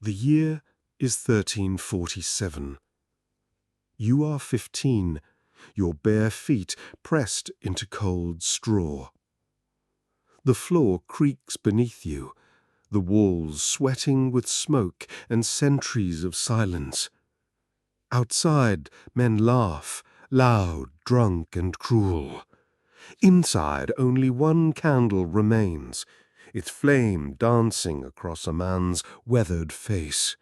The year is 1347. You are 15, your bare feet pressed into cold straw. The floor creaks beneath you, the walls sweating with smoke and centuries of silence. Outside, men laugh, loud, drunk, and cruel. Inside, only one candle remains, its flame dancing across a man's weathered face.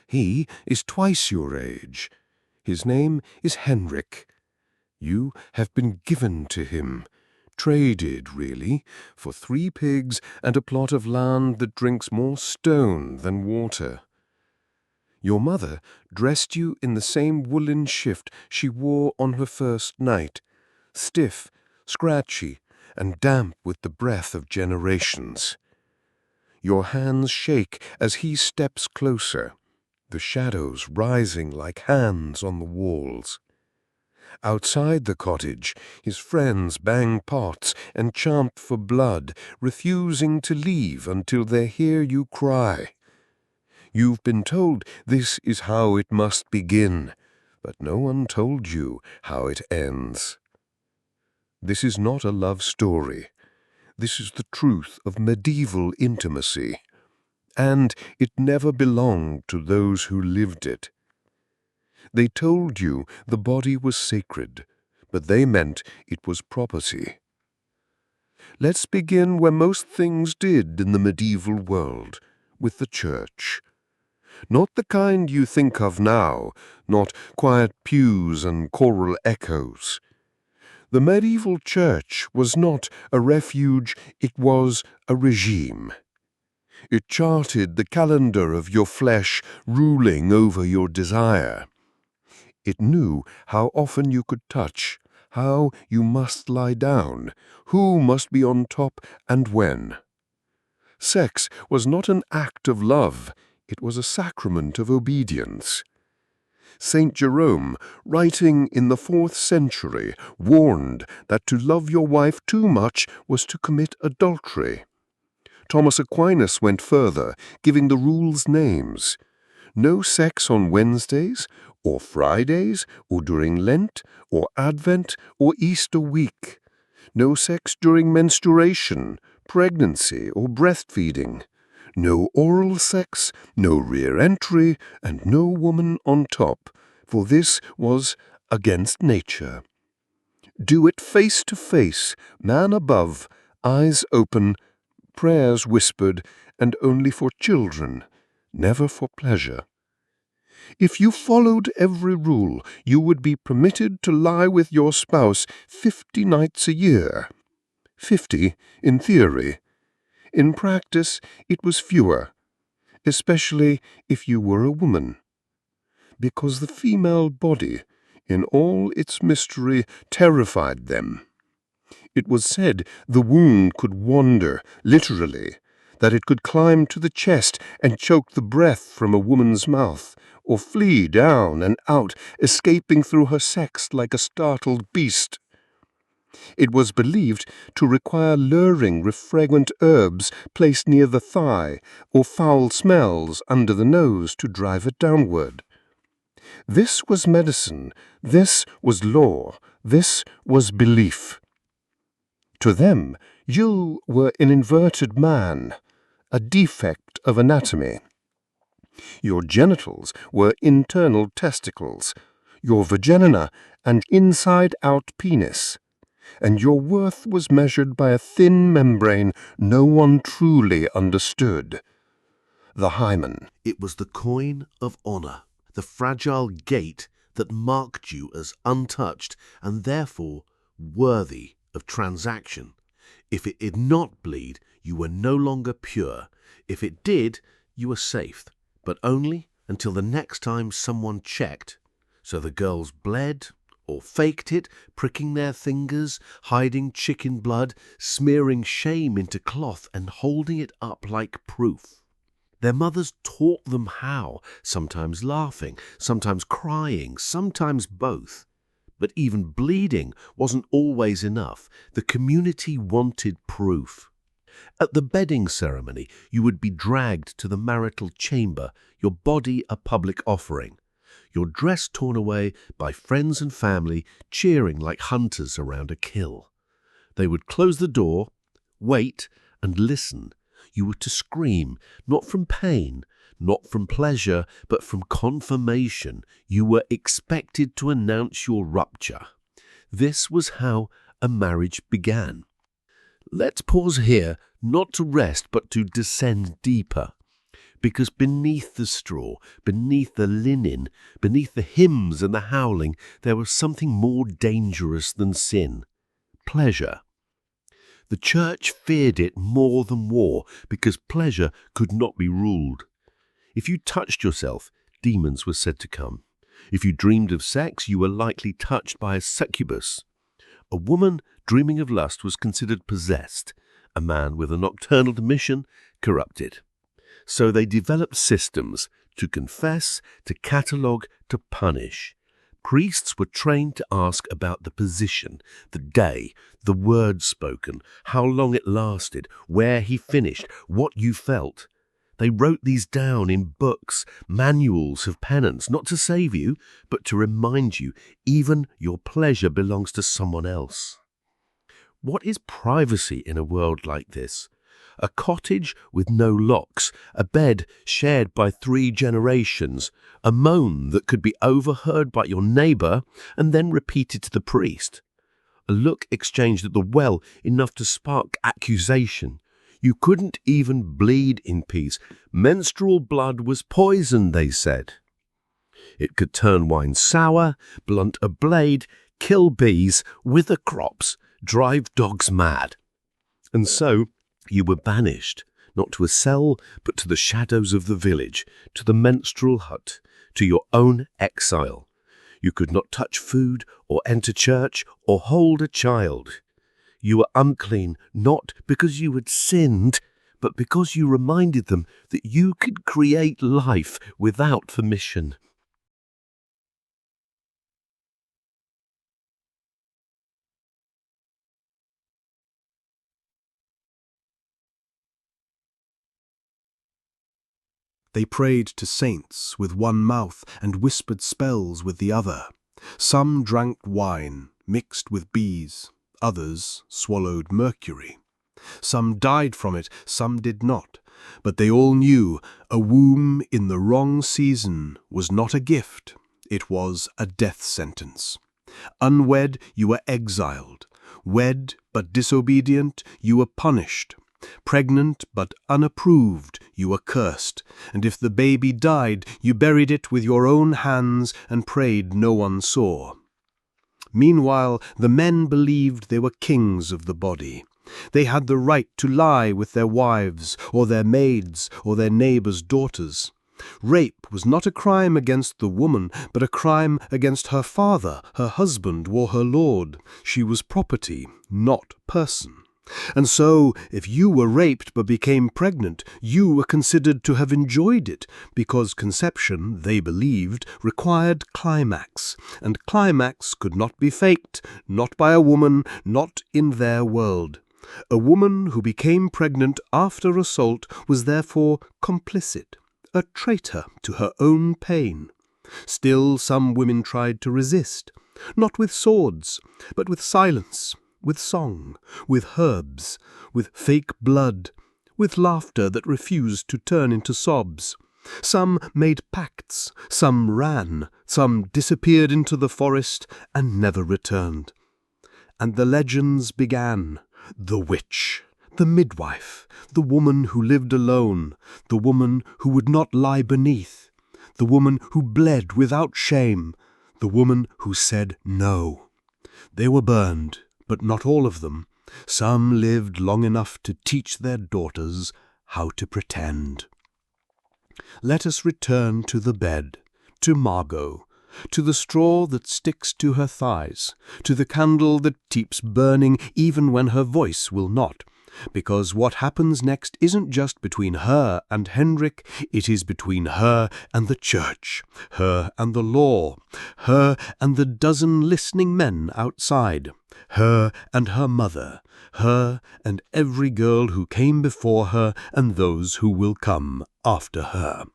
He is twice your age. His name is Henrik. You have been given to him, traded, really, for 3 pigs and a plot of land that drinks more stone than water. Your mother dressed you in the same woolen shift she wore on her first night, stiff, scratchy, and damp with the breath of generations. Your hands shake as he steps closer, the shadows rising like hands on the walls. Outside the cottage, his friends bang pots and chant for blood, refusing to leave until they hear you cry. You've been told this is how it must begin, but no one told you how it ends. This is not a love story. This is the truth of medieval intimacy, and it never belonged to those who lived it. They told you the body was sacred, but they meant it was property. Let's begin where most things did in the medieval world, with the church. Not the kind you think of now, not quiet pews and choral echoes. The medieval church was not a refuge, it was a regime. It charted the calendar of your flesh, ruling over your desire. It knew how often you could touch, how you must lie down, who must be on top and when. Sex was not an act of love, it was a sacrament of obedience. Saint Jerome, writing in the 4th century, warned that to love your wife too much was to commit adultery. Thomas Aquinas went further, giving the rules names. No sex on Wednesdays, or Fridays, or during Lent, or Advent, or Easter week. No sex during menstruation, pregnancy, or breastfeeding. No oral sex, no rear entry, and no woman on top, for this was against nature. Do it face to face, man above, eyes open, prayers whispered, and only for children, never for pleasure. If you followed every rule, you would be permitted to lie with your spouse 50 nights a year. 50 in theory. In practice, it was fewer, especially if you were a woman, because the female body, in all its mystery, terrified them. It was said the womb could wander, literally, that it could climb to the chest and choke the breath from a woman's mouth, or flee down and out, escaping through her sex like a startled beast. It was believed to require luring refragrant herbs placed near the thigh, or foul smells under the nose to drive it downward. This was medicine, this was law, this was belief. To them, you were an inverted man, a defect of anatomy. Your genitals were internal testicles, your vagina an inside-out penis, and your worth was measured by a thin membrane no one truly understood. The hymen. It was the coin of honor, the fragile gate that marked you as untouched and therefore worthy of transaction. If it did not bleed, you were no longer pure. If it did, you were safe, but only until the next time someone checked. So the girls bled or faked it, pricking their fingers, hiding chicken blood, smearing shame into cloth and holding it up like proof. Their mothers taught them how, sometimes laughing, sometimes crying, sometimes both. But even bleeding wasn't always enough. The community wanted proof. At the bedding ceremony, you would be dragged to the marital chamber, your body a public offering, your dress torn away by friends and family cheering like hunters around a kill. They would close the door, wait, and listen. You were to scream, not from pain, not from pleasure, but from confirmation. You were expected to announce your rupture. This was how a marriage began. Let's pause here, not to rest, but to descend deeper. Because beneath the straw, beneath the linen, beneath the hymns and the howling, there was something more dangerous than sin: pleasure. The church feared it more than war, because pleasure could not be ruled. If you touched yourself, demons were said to come. If you dreamed of sex, you were likely touched by a succubus. A woman dreaming of lust was considered possessed, a man with a nocturnal mission corrupted. So they developed systems to confess, to catalogue, to punish. Priests were trained to ask about the position, the day, the words spoken, how long it lasted, where he finished, what you felt. They wrote these down in books, manuals of penance, not to save you, but to remind you even your pleasure belongs to someone else. What is privacy in a world like this? A cottage with no locks, a bed shared by 3 generations, a moan that could be overheard by your neighbour and then repeated to the priest, a look exchanged at the well enough to spark accusation. You couldn't even bleed in peace. Menstrual blood was poison, they said. It could turn wine sour, blunt a blade, kill bees, wither crops, drive dogs mad. And so you were banished, not to a cell, but to the shadows of the village, to the menstrual hut, to your own exile. You could not touch food, or enter church, or hold a child. You were unclean, not because you had sinned, but because you reminded them that you could create life without permission. They prayed to saints with one mouth and whispered spells with the other. Some drank wine mixed with bees, others swallowed mercury. Some died from it, some did not, but they all knew a womb in the wrong season was not a gift, it was a death sentence. Unwed, you were exiled. Wed but disobedient, you were punished. Pregnant but unapproved, you were cursed, and if the baby died, you buried it with your own hands and prayed no one saw. Meanwhile, the men believed they were kings of the body. They had the right to lie with their wives, or their maids, or their neighbors' daughters. Rape was not a crime against the woman, but a crime against her father, her husband, or her lord. She was property, not person. And so, if you were raped but became pregnant, you were considered to have enjoyed it, because conception, they believed, required climax, and climax could not be faked, not by a woman, not in their world. A woman who became pregnant after assault was therefore complicit, a traitor to her own pain. Still, some women tried to resist, not with swords, but with silence, with song, with herbs, with fake blood, with laughter that refused to turn into sobs. Some made pacts, some ran, some disappeared into the forest and never returned. And the legends began. The witch, the midwife, the woman who lived alone, the woman who would not lie beneath, the woman who bled without shame, the woman who said no. They were burned, but not all of them. Some lived long enough to teach their daughters how to pretend. Let us return to the bed, to Margot, to the straw that sticks to her thighs, to the candle that keeps burning even when her voice will not, because what happens next isn't just between her and Hendrik, it is between her and the church, her and the law, her and the dozen listening men outside, her and her mother, her and every girl who came before her and those who will come after her.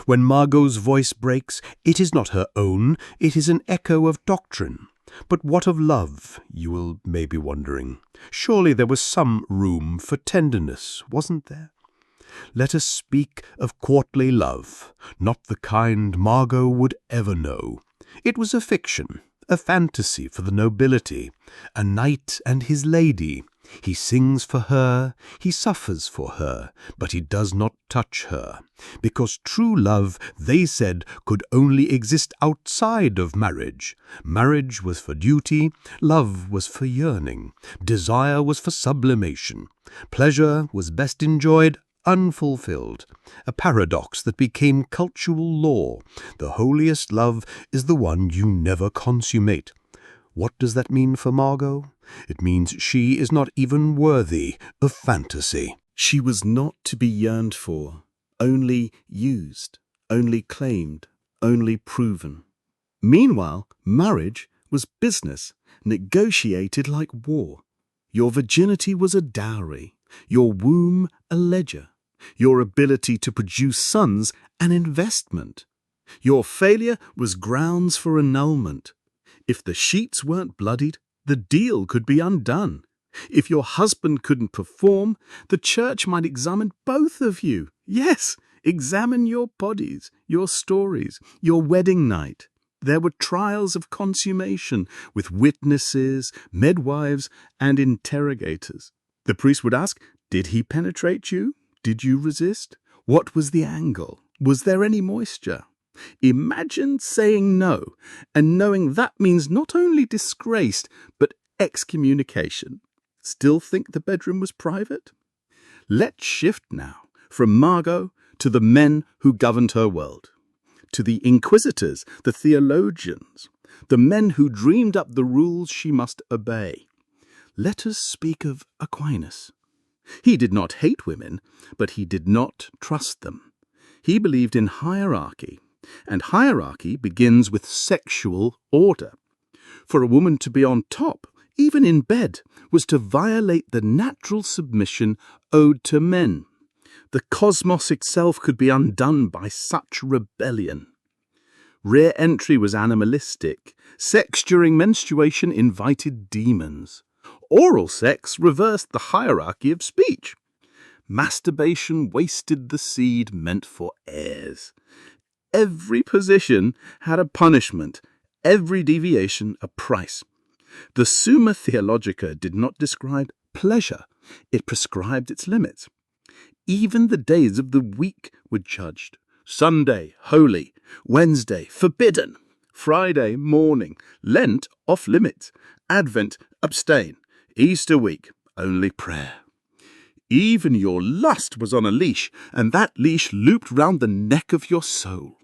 When Margot's voice breaks, it is not her own, it is an echo of doctrine. But what of love, you will may be wondering. Surely there was some room for tenderness, wasn't there? Let us speak of courtly love, not the kind Margot would ever know. It was a fiction, a fantasy for the nobility, a knight and his lady. He sings for her, he suffers for her, but he does not touch her, because true love, they said, could only exist outside of marriage. Marriage was for duty, love was for yearning, desire was for sublimation, pleasure was best enjoyed unfulfilled, a paradox that became cultural law. The holiest love is the one you never consummate. What does that mean for Margot? It means she is not even worthy of fantasy. She was not to be yearned for, only used, only claimed, only proven. Meanwhile, marriage was business, negotiated like war. Your virginity was a dowry, your womb a ledger, your ability to produce sons an investment. Your failure was grounds for annulment. If the sheets weren't bloodied, the deal could be undone. If your husband couldn't perform, the church might examine both of you. Yes, examine your bodies, your stories, your wedding night. There were trials of consummation with witnesses, midwives, and interrogators. The priest would ask, did he penetrate you? Did you resist? What was the angle? Was there any moisture? Imagine saying no, and knowing that means not only disgraced, but excommunication. Still think the bedroom was private? Let's shift now from Margot to the men who governed her world, to the inquisitors, the theologians, the men who dreamed up the rules she must obey. Let us speak of Aquinas. He did not hate women, but he did not trust them. He believed in hierarchy, and hierarchy begins with sexual order. For a woman to be on top, even in bed, was to violate the natural submission owed to men. The cosmos itself could be undone by such rebellion. Rear entry was animalistic. Sex during menstruation invited demons. Oral sex reversed the hierarchy of speech. Masturbation wasted the seed meant for heirs. Every position had a punishment, every deviation a price. The Summa Theologica did not describe pleasure, it prescribed its limits. Even the days of the week were judged. Sunday, holy; Wednesday, forbidden; Friday, mourning; Lent, off limits; Advent, abstain; Easter week, only prayer. Even your lust was on a leash, and that leash looped round the neck of your soul.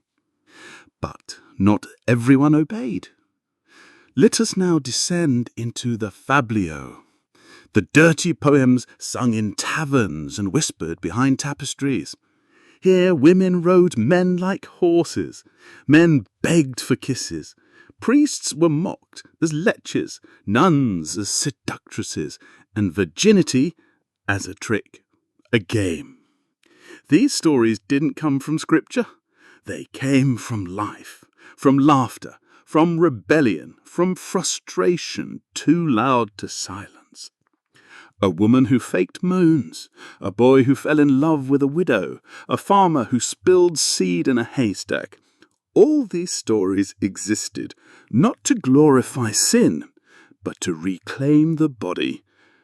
But not everyone obeyed. Let us now descend into the fablio, the dirty poems sung in taverns and whispered behind tapestries. Here women rode men like horses, men begged for kisses, priests were mocked as lechers, nuns as seductresses, and virginity as a trick, a game. These stories didn't come from scripture. They came from life, from laughter, from rebellion, from frustration too loud to silence. A woman who faked moans, a boy who fell in love with a widow, a farmer who spilled seed in a haystack. All these stories existed, not to glorify sin, but to reclaim the body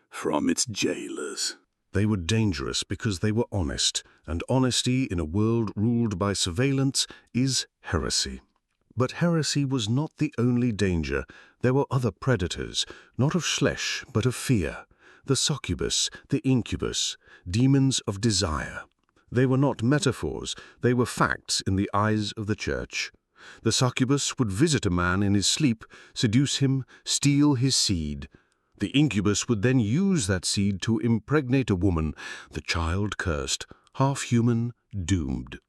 from its jailers. They were dangerous because they were honest, and honesty in a world ruled by surveillance is heresy. But heresy was not the only danger. There were other predators, not of flesh, but of fear. The succubus, the incubus, demons of desire. They were not metaphors, they were facts in the eyes of the church. The succubus would visit a man in his sleep, seduce him, steal his seed. The incubus would then use that seed to impregnate a woman, the child cursed, half human, doomed.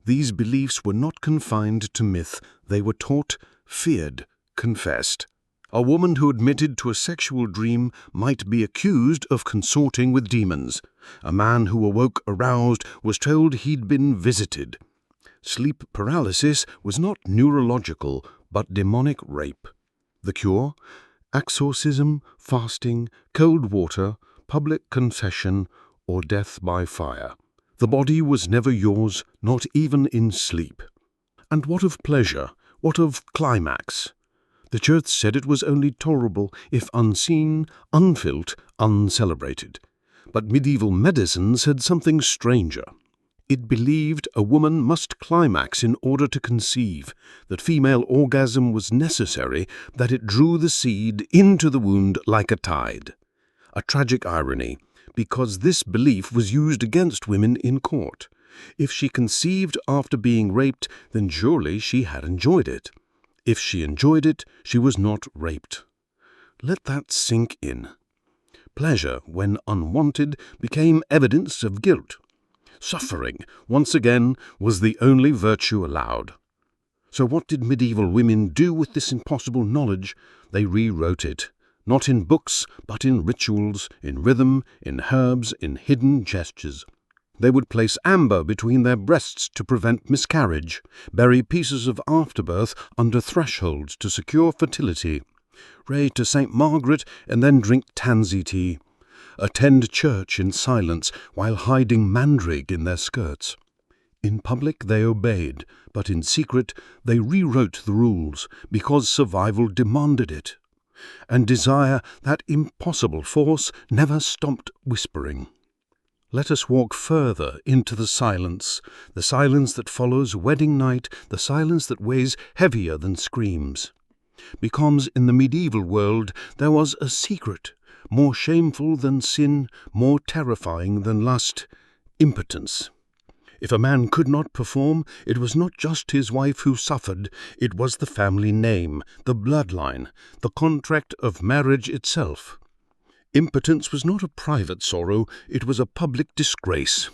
These beliefs were not confined to myth. They were taught, feared, confessed. A woman who admitted to a sexual dream might be accused of consorting with demons. A man who awoke aroused was told he'd been visited. Sleep paralysis was not neurological, but demonic rape. The cure? Exorcism, fasting, cold water, public confession, or death by fire. The body was never yours, not even in sleep. And what of pleasure? What of climax? The Church said it was only tolerable if unseen, unfelt, uncelebrated. But medieval medicine said something stranger. It believed a woman must climax in order to conceive, that female orgasm was necessary, that it drew the seed into the wound like a tide. A tragic irony, because this belief was used against women in court. If she conceived after being raped, then surely she had enjoyed it. If she enjoyed it, she was not raped. Let that sink in. Pleasure, when unwanted, became evidence of guilt. Suffering, once again, was the only virtue allowed. So what did medieval women do with this impossible knowledge? They rewrote it, not in books, but in rituals, in rhythm, in herbs, in hidden gestures. They would place amber between their breasts to prevent miscarriage, bury pieces of afterbirth under thresholds to secure fertility, pray to St. Margaret and then drink tansy tea, attend church in silence while hiding mandrake in their skirts. In public they obeyed, but in secret they rewrote the rules because survival demanded it. And desire, that impossible force, never stopped whispering. Let us walk further into the silence that follows wedding night, the silence that weighs heavier than screams. Because in the medieval world there was a secret, more shameful than sin, more terrifying than lust, impotence. If a man could not perform, it was not just his wife who suffered, it was the family name, the bloodline, the contract of marriage itself. Impotence was not a private sorrow, it was a public disgrace.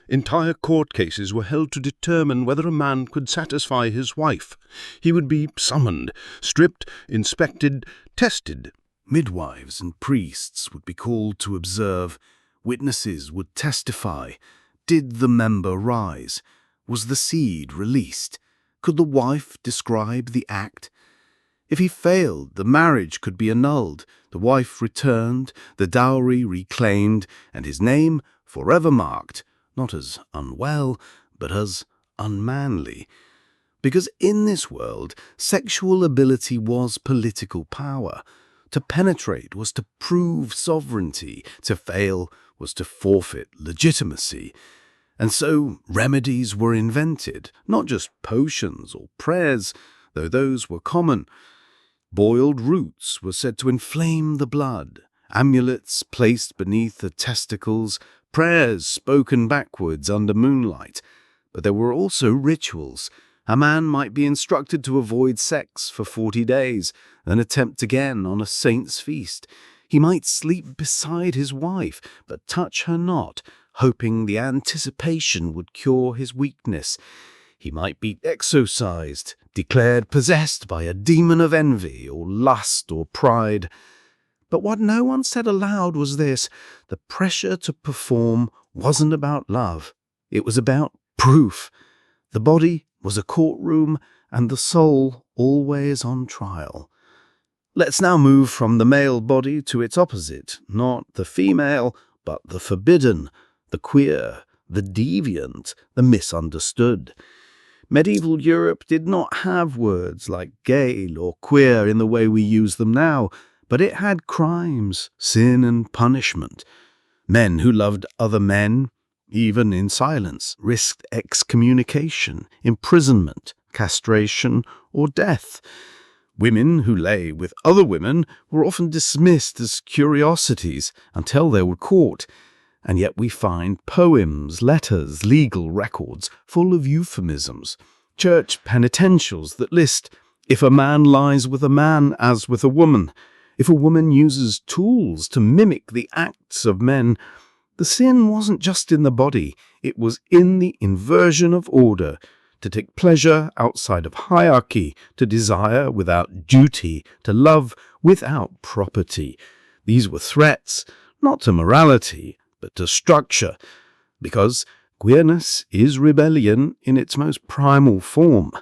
Entire court cases were held to determine whether a man could satisfy his wife. He would be summoned, stripped, inspected, tested. Midwives and priests would be called to observe. Witnesses would testify. Did the member rise? Was the seed released? Could the wife describe the act? If he failed, the marriage could be annulled, the wife returned, the dowry reclaimed, and his name forever marked, not as unwell, but as unmanly. Because in this world, sexual ability was political power. To penetrate was to prove sovereignty, to fail was to forfeit legitimacy. And so remedies were invented, not just potions or prayers, though those were common. Boiled roots were said to inflame the blood, amulets placed beneath the testicles, prayers spoken backwards under moonlight. But there were also rituals. A man might be instructed to avoid sex for 40 days, then attempt again on a saint's feast. He might sleep beside his wife, but touch her not, hoping the anticipation would cure his weakness. He might be exorcised, declared possessed by a demon of envy or lust or pride. But what no one said aloud was this: the pressure to perform wasn't about love. It was about proof. The body was a courtroom and the soul always on trial. Let's now move from the male body to its opposite, not the female, but the forbidden, the queer, the deviant, the misunderstood. Medieval Europe did not have words like gay or queer in the way we use them now, but it had crimes, sin and punishment. Men who loved other men, even in silence, risked excommunication, imprisonment, castration, or death. Women who lay with other women were often dismissed as curiosities until they were caught. And yet we find poems, letters, legal records full of euphemisms, church penitentials that list, if a man lies with a man as with a woman, If a woman uses tools to mimic the acts of men, the sin wasn't just in the body, it was in the inversion of order, to take pleasure outside of hierarchy, to desire without duty, to love without property. These were threats, not to morality, but to structure, because queerness is rebellion in its most primal form.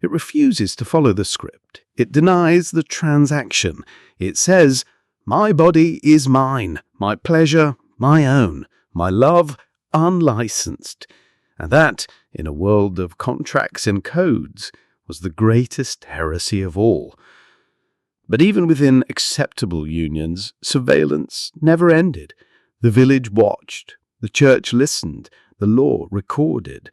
It refuses to follow the script. It denies the transaction. It says, "My body is mine, my pleasure my own, my love unlicensed." And that, in a world of contracts and codes, was the greatest heresy of all. But even within acceptable unions, surveillance never ended. The village watched, the church listened, the law recorded.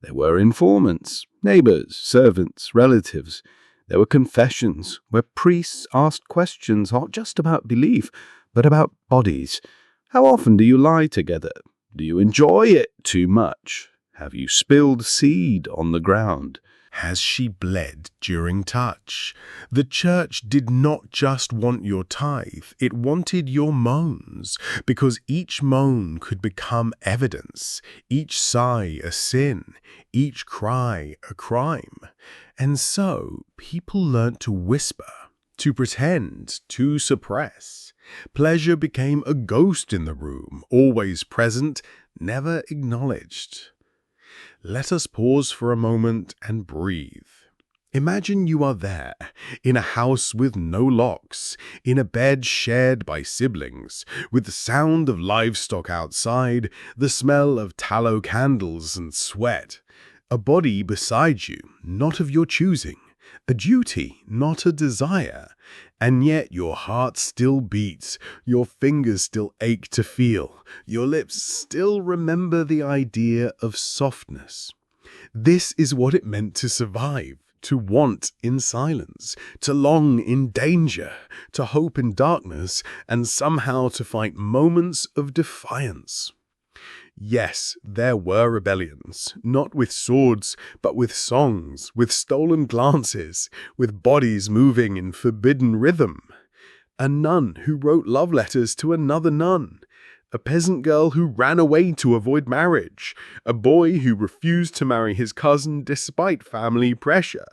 There were informants, neighbors, servants, relatives. There were confessions, where priests asked questions not just about belief, but about bodies. How often do you lie together? Do you enjoy it too much? Have you spilled seed on the ground? Has she bled during touch? The church did not just want your tithe, it wanted your moans, because each moan could become evidence, each sigh a sin, each cry a crime. And so people learnt to whisper, to pretend, to suppress. Pleasure became a ghost in the room, always present, never acknowledged. Let us pause for a moment and breathe. Imagine you are there, in a house with no locks, in a bed shared by siblings, with the sound of livestock outside, the smell of tallow candles and sweat, a body beside you, not of your choosing, a duty, not a desire, and yet your heart still beats, your fingers still ache to feel, your lips still remember the idea of softness. This is what it meant to survive, to want in silence, to long in danger, to hope in darkness, and somehow to fight moments of defiance. Yes, there were rebellions, not with swords, but with songs, with stolen glances, with bodies moving in forbidden rhythm. A nun who wrote love letters to another nun, a peasant girl who ran away to avoid marriage, a boy who refused to marry his cousin despite family pressure,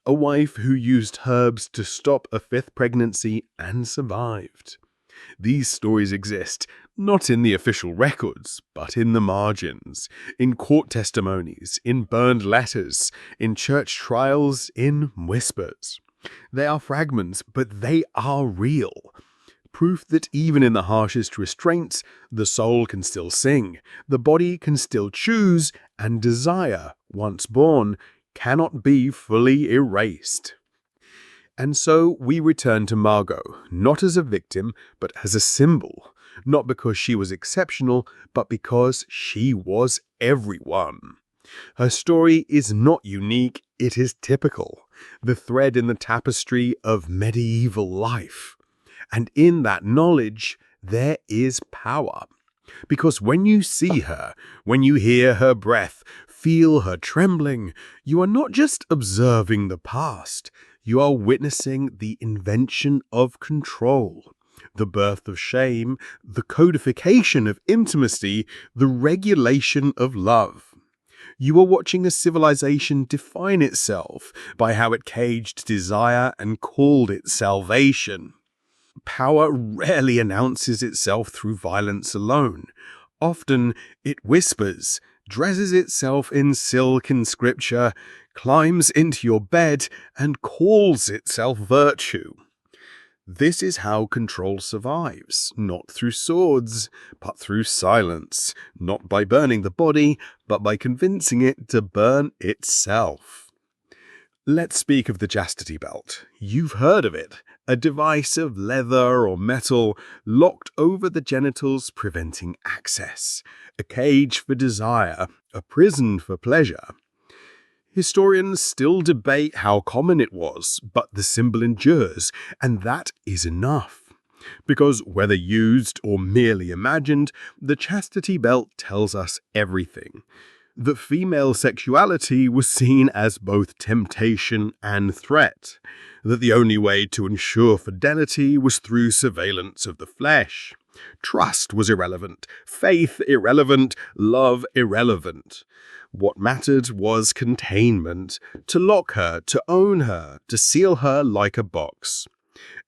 a wife who used herbs to stop a fifth pregnancy and survived. These stories exist, not in the official records, but in the margins, in court testimonies, in burned letters, in church trials, in whispers. They are fragments, but they are real. Proof that even in the harshest restraints, the soul can still sing, the body can still choose, and desire, once born, cannot be fully erased. And so we return to Margot, not as a victim, but as a symbol, not because she was exceptional, but because she was everyone. Her story is not unique, it is typical, the thread in the tapestry of medieval life. And in that knowledge, there is power. Because when you see her, when you hear her breath, feel her trembling, you are not just observing the past, you are witnessing the invention of control, the birth of shame, the codification of intimacy, the regulation of love. You are watching a civilization define itself by how it caged desire and called it salvation. Power rarely announces itself through violence alone. Often it whispers, dresses itself in silk and scripture, climbs into your bed, and calls itself virtue. This is how control survives, not through swords, but through silence, not by burning the body, but by convincing it to burn itself. Let's speak of the chastity belt. You've heard of it, a device of leather or metal locked over the genitals preventing access, a cage for desire, a prison for pleasure. Historians still debate how common it was, but the symbol endures, and that is enough. Because whether used or merely imagined, the chastity belt tells us everything. that female sexuality was seen as both temptation and threat, that the only way to ensure fidelity was through surveillance of the flesh. Trust was irrelevant, faith irrelevant, love irrelevant. What mattered was containment, to lock her, to own her, to seal her like a box.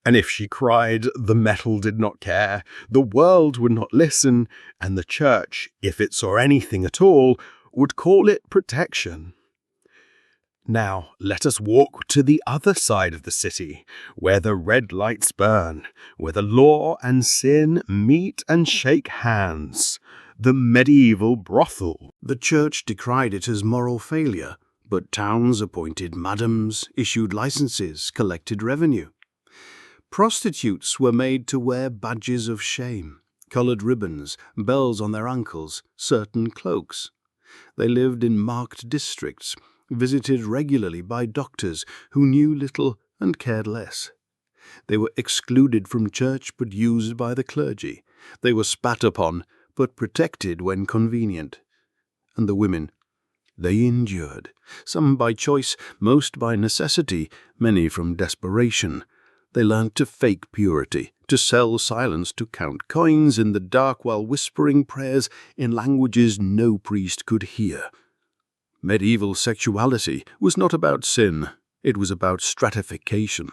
And if she cried, the metal did not care, the world would not listen, and the church, if it saw anything at all, would call it protection. Now let us walk to the other side of the city, where the red lights burn, where the law and sin meet and shake hands. The medieval brothel. The church decried it as moral failure, but towns appointed madams, issued licenses, collected revenue. Prostitutes were made to wear badges of shame, coloured ribbons, bells on their ankles, certain cloaks. They lived in marked districts, visited regularly by doctors who knew little and cared less. They were excluded from church but used by the clergy. They were spat upon but protected when convenient. And the women, they endured, some by choice, most by necessity, many from desperation. They learned to fake purity, to sell silence, to count coins in the dark while whispering prayers in languages no priest could hear. Medieval sexuality was not about sin, it was about stratification.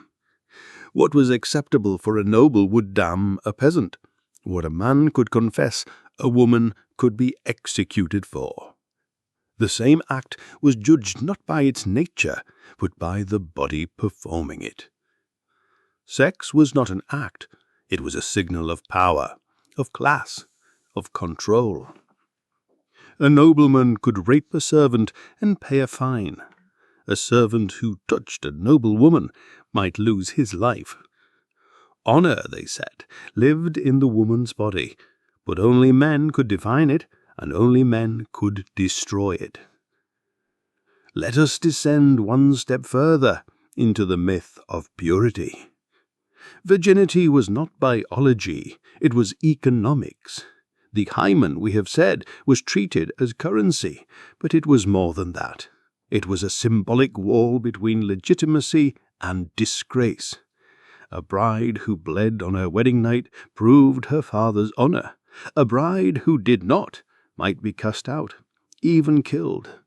What was acceptable for a noble would damn a peasant. What a man could confess, a woman could be executed for. The same act was judged not by its nature, but by the body performing it. Sex was not an act, it was a signal of power, of class, of control. A nobleman could rape a servant and pay a fine. A servant who touched a noble woman might lose his life. Honor, they said, lived in the woman's body, but only men could define it, and only men could destroy it. Let us descend one step further into the myth of purity. Virginity was not biology, it was economics. The hymen, we have said, was treated as currency, but it was more than that. It was a symbolic wall between legitimacy and disgrace. A bride who bled on her wedding night proved her father's honor. A bride who did not might be cast out, even killed.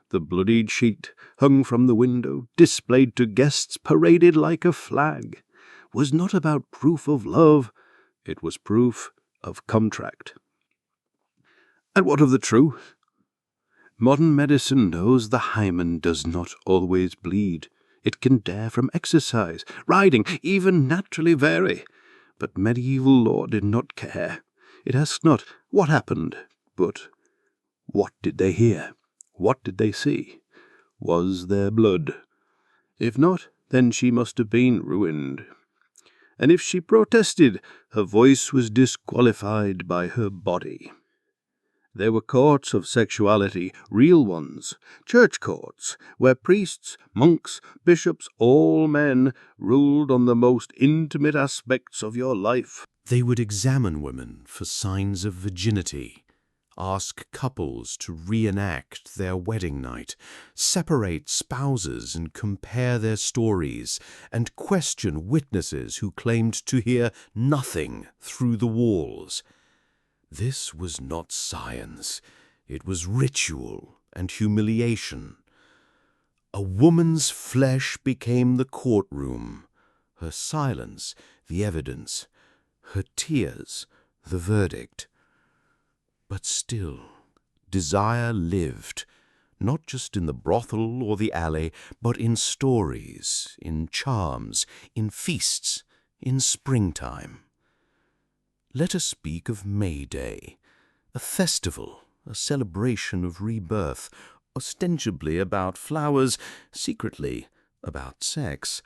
The bloodied sheet, hung from the window, displayed to guests, paraded like a flag, was not about proof of love, it was proof of contract. And what of the truth? Modern medicine knows the hymen does not always bleed. It can dare from exercise, riding, even naturally vary. But medieval law did not care. It asked not what happened, but what did they hear? What did they see? Was there blood? If not, then she must have been ruined. And if she protested, her voice was disqualified by her body. There were courts of sexuality, real ones, church courts, where priests, monks, bishops, all men, ruled on the most intimate aspects of your life. They would examine women for signs of virginity, ask couples to reenact their wedding night, separate spouses and compare their stories, and question witnesses who claimed to hear nothing through the walls. This was not science, it was ritual and humiliation. A woman's flesh became the courtroom, her silence the evidence, her tears the verdict. But still, desire lived, not just in the brothel or the alley, but in stories, in charms, in feasts, in springtime. Let us speak of May Day, a festival, a celebration of rebirth, ostensibly about flowers, secretly about sex.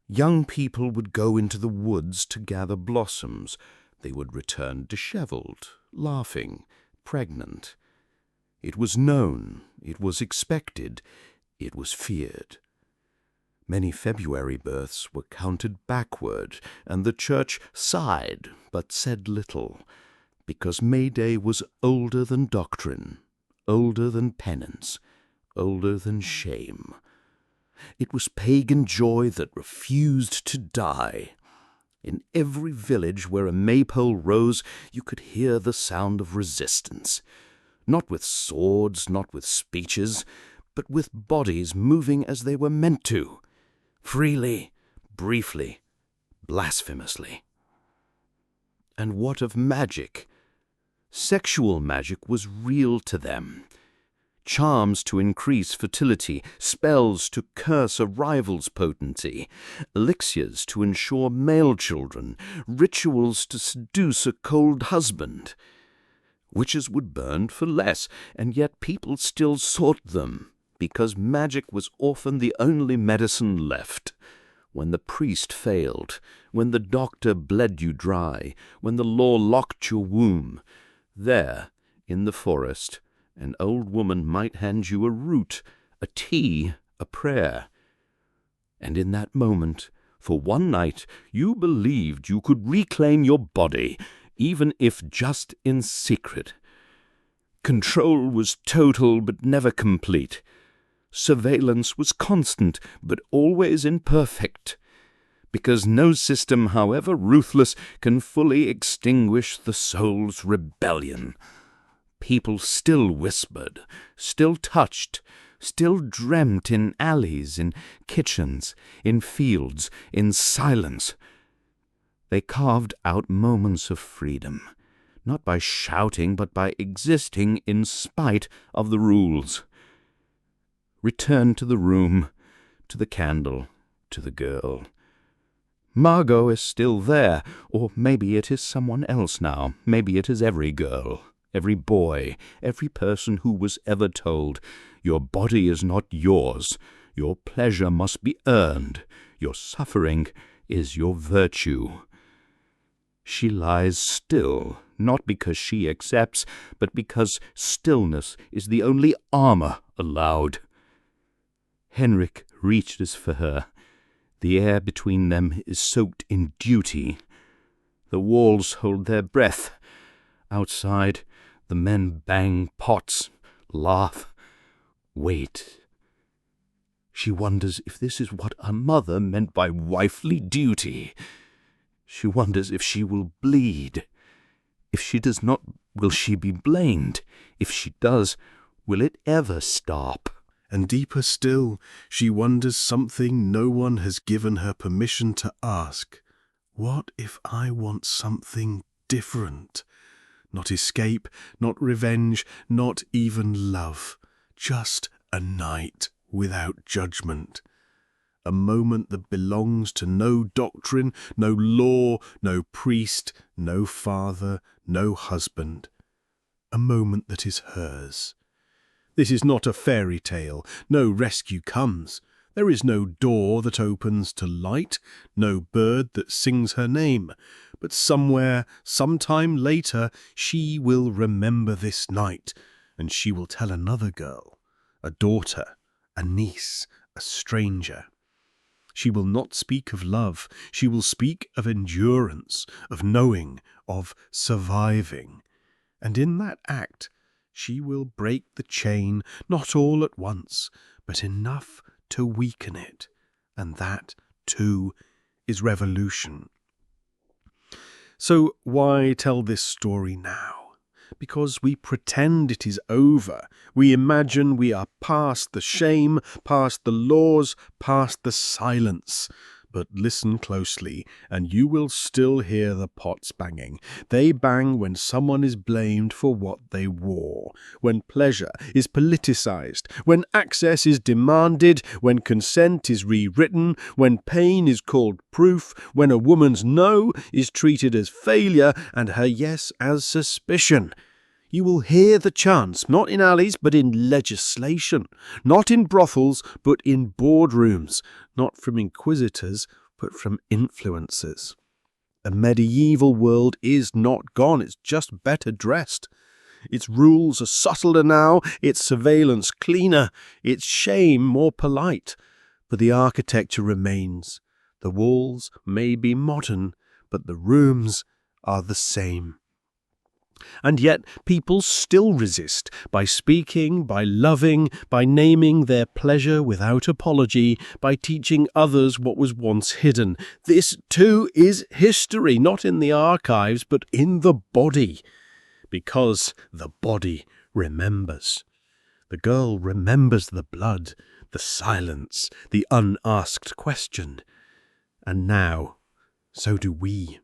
Young people would go into the woods to gather blossoms. They would return disheveled, laughing, pregnant. It was known, it was expected, it was feared. Many February births were counted backward, and the church sighed but said little, because May Day was older than doctrine, older than penance, older than shame. It was pagan joy that refused to die. In every village where a maypole rose, you could hear the sound of resistance. Not with swords, not with speeches, but with bodies moving as they were meant to, freely, briefly, blasphemously. And what of magic? Sexual magic was real to them. Charms to increase fertility, spells to curse a rival's potency, elixirs to ensure male children, rituals to seduce a cold husband. Witches would burn for less, and yet people still sought them, because magic was often the only medicine left. When the priest failed, when the doctor bled you dry, when the law locked your womb, there, in the forest, an old woman might hand you a root, a tea, a prayer. And in that moment, for one night, you believed you could reclaim your body, even if just in secret. Control was total but never complete. Surveillance was constant but always imperfect, because no system, however ruthless, can fully extinguish the soul's rebellion. People still whispered, still touched, still dreamt in alleys, in kitchens, in fields, in silence. They carved out moments of freedom, not by shouting, but by existing in spite of the rules. Return to the room, to the candle, to the girl. Margot is still there, or maybe it is someone else now. Maybe it is every girl, every boy, every person who was ever told, your body is not yours, your pleasure must be earned, your suffering is your virtue. She lies still, not because she accepts, but because stillness is the only armor allowed. Henrik reaches for her. The air between them is soaked in duty. The walls hold their breath. Outside, the men bang pots, laugh, wait. She wonders if this is what her mother meant by wifely duty. She wonders if she will bleed. If she does not, will she be blamed? If she does, will it ever stop? And deeper still, she wonders something no one has given her permission to ask. What if I want something different? Not escape, not revenge, not even love. Just a night without judgment. A moment that belongs to no doctrine, no law, no priest, no father, no husband. A moment that is hers. This is not a fairy tale. No rescue comes. There is no door that opens to light, no bird that sings her name. But somewhere, sometime later, she will remember this night, and she will tell another girl, a daughter, a niece, a stranger. She will not speak of love. She will speak of endurance, of knowing, of surviving. And in that act, she will break the chain, not all at once, but enough to weaken it. And that, too, is revolution. So why tell this story now? Because we pretend it is over. We imagine we are past the shame, past the laws, past the silence. But listen closely, and you will still hear the pots banging. They bang when someone is blamed for what they wore, when pleasure is politicized, when access is demanded, when consent is rewritten, when pain is called proof, when a woman's no is treated as failure and her yes as suspicion. You will hear the chants, not in alleys, but in legislation, not in brothels, but in boardrooms, not from inquisitors, but from influencers. A medieval world is not gone, it's just better dressed. Its rules are subtler now, its surveillance cleaner, its shame more polite. But the architecture remains. The walls may be modern, but the rooms are the same. And yet people still resist by speaking, by loving, by naming their pleasure without apology, by teaching others what was once hidden. This too is history, not in the archives, but in the body, because the body remembers. The girl remembers the blood, the silence, the unasked question. And now, so do we.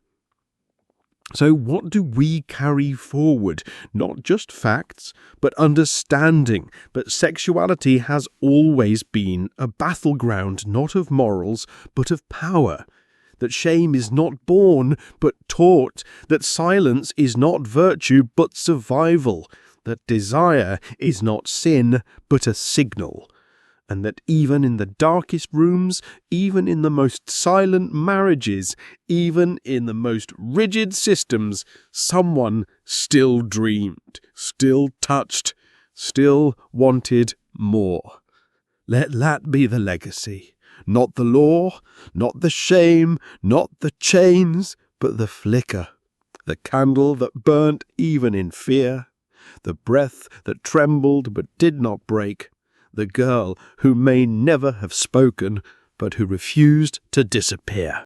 So what do we carry forward? Not just facts, but understanding. But sexuality has always been a battleground, not of morals, but of power. That shame is not born, but taught. That silence is not virtue, but survival. That desire is not sin, but a signal. And that even in the darkest rooms, even in the most silent marriages, even in the most rigid systems, someone still dreamed, still touched, still wanted more. Let that be the legacy. Not the law, not the shame, not the chains, but the flicker, the candle that burnt even in fear, the breath that trembled but did not break, the girl who may never have spoken, but who refused to disappear.